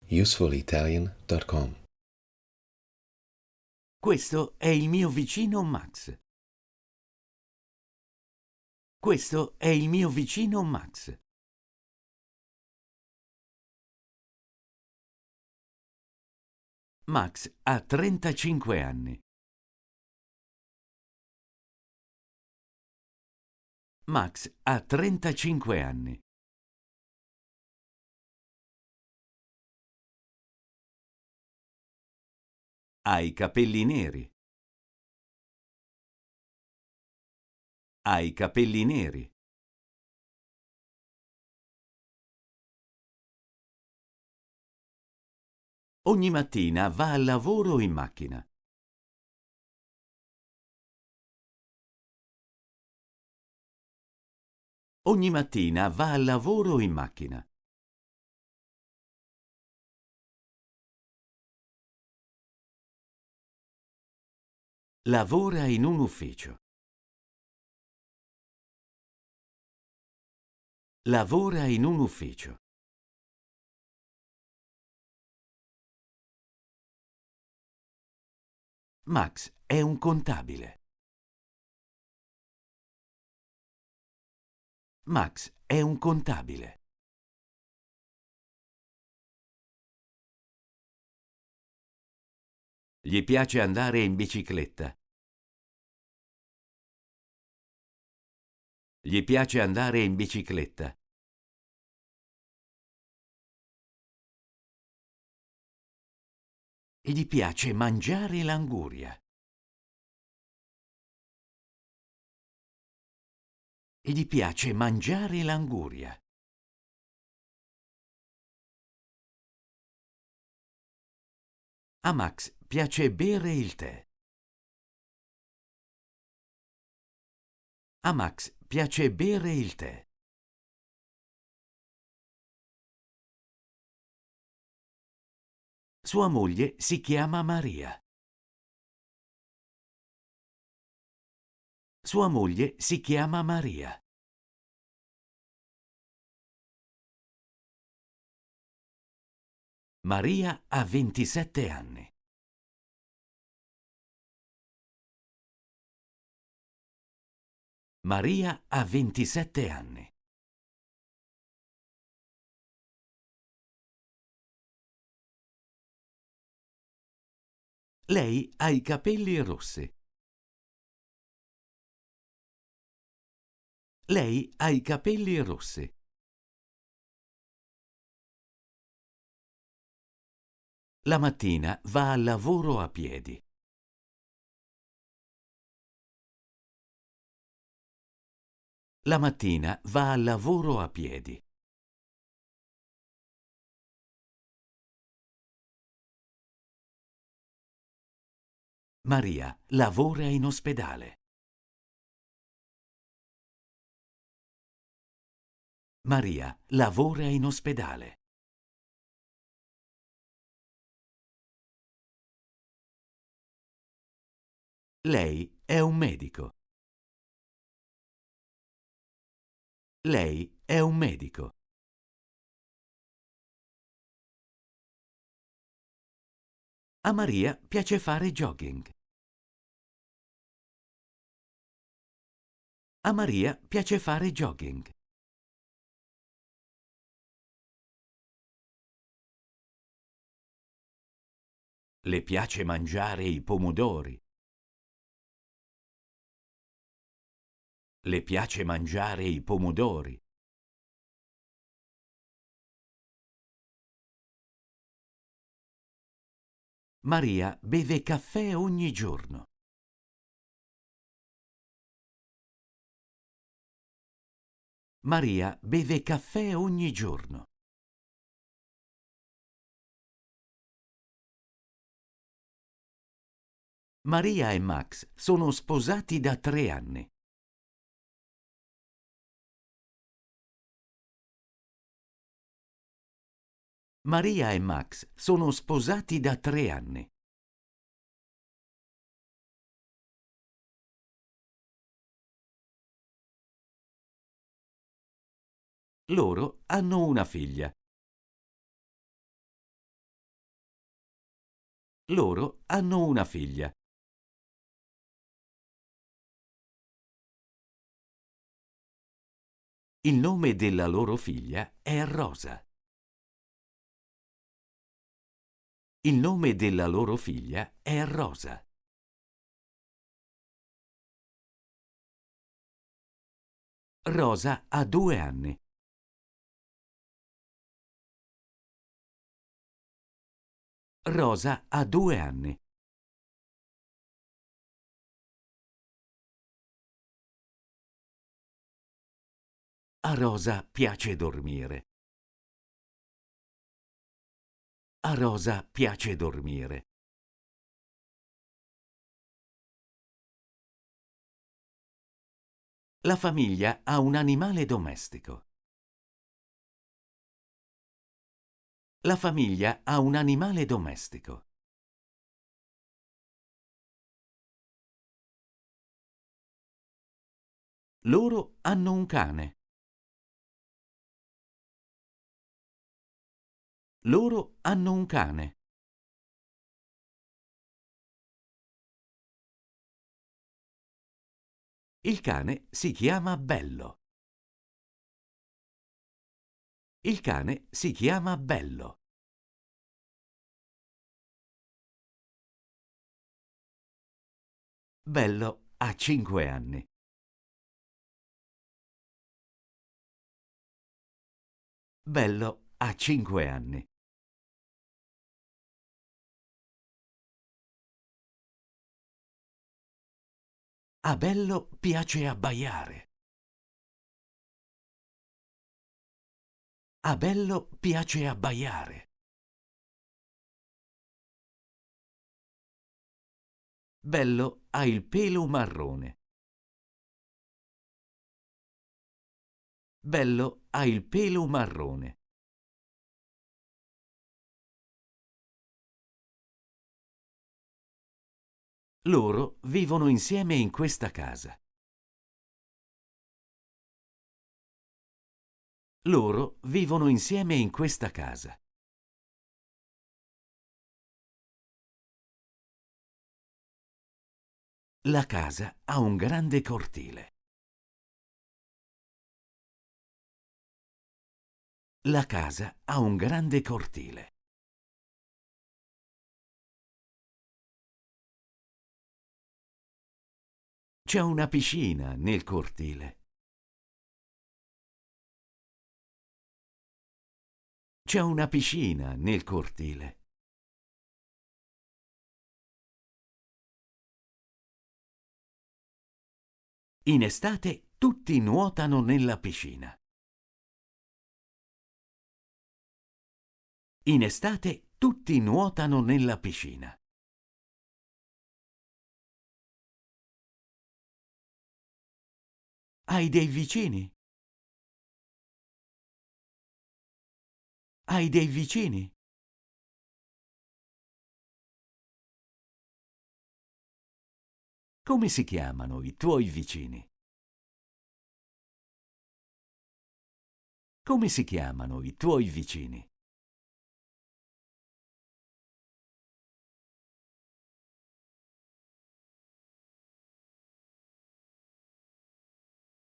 usefulitalian.com. Questo è il mio vicino Max. Questo è il mio vicino Max. Max ha 35 anni. Max ha 35 anni. Ha i capelli neri. Ha i capelli neri. Ogni mattina va al lavoro in macchina. Ogni mattina va al lavoro in macchina. Lavora in un ufficio. Lavora in un ufficio. Max è un contabile. Max è un contabile. Gli piace andare in bicicletta. Gli piace andare in bicicletta. Gli piace mangiare l'anguria. Gli piace mangiare l'anguria. A Max piace bere il tè. A Max piace bere il tè. Sua moglie si chiama Maria. Sua moglie si chiama Maria. Maria ha 27 anni. Maria ha 27 anni. Lei ha i capelli rossi. Lei ha i capelli rossi. La mattina va al lavoro a piedi. La mattina va al lavoro a piedi. Maria lavora in ospedale. Maria lavora in ospedale. Lei è un medico. Lei è un medico. A Maria piace fare jogging. A Maria piace fare jogging. Le piace mangiare i pomodori. Le piace mangiare i pomodori. Maria beve caffè ogni giorno. Maria beve caffè ogni giorno. Maria e Max sono sposati da 3 anni. Maria e Max sono sposati da 3 anni. Loro hanno una figlia. Loro hanno una figlia. Il nome della loro figlia è Rosa. Il nome della loro figlia è Rosa. Rosa ha 2 anni. Rosa ha 2 anni. A Rosa piace dormire. A Rosa piace dormire. La famiglia ha un animale domestico. La famiglia ha un animale domestico. Loro hanno un cane. Loro hanno un cane. Il cane si chiama Bello. Il cane si chiama Bello. Bello ha 5 anni. Bello ha 5 anni. A Bello piace abbaiare. A Bello piace abbaiare. Bello ha il pelo marrone. Bello ha il pelo marrone. Loro vivono insieme in questa casa. Loro vivono insieme in questa casa. La casa ha un grande cortile. La casa ha un grande cortile. C'è una piscina nel cortile. C'è una piscina nel cortile. In estate tutti nuotano nella piscina. In estate tutti nuotano nella piscina. Hai dei vicini? Hai dei vicini? Come si chiamano i tuoi vicini? Come si chiamano i tuoi vicini?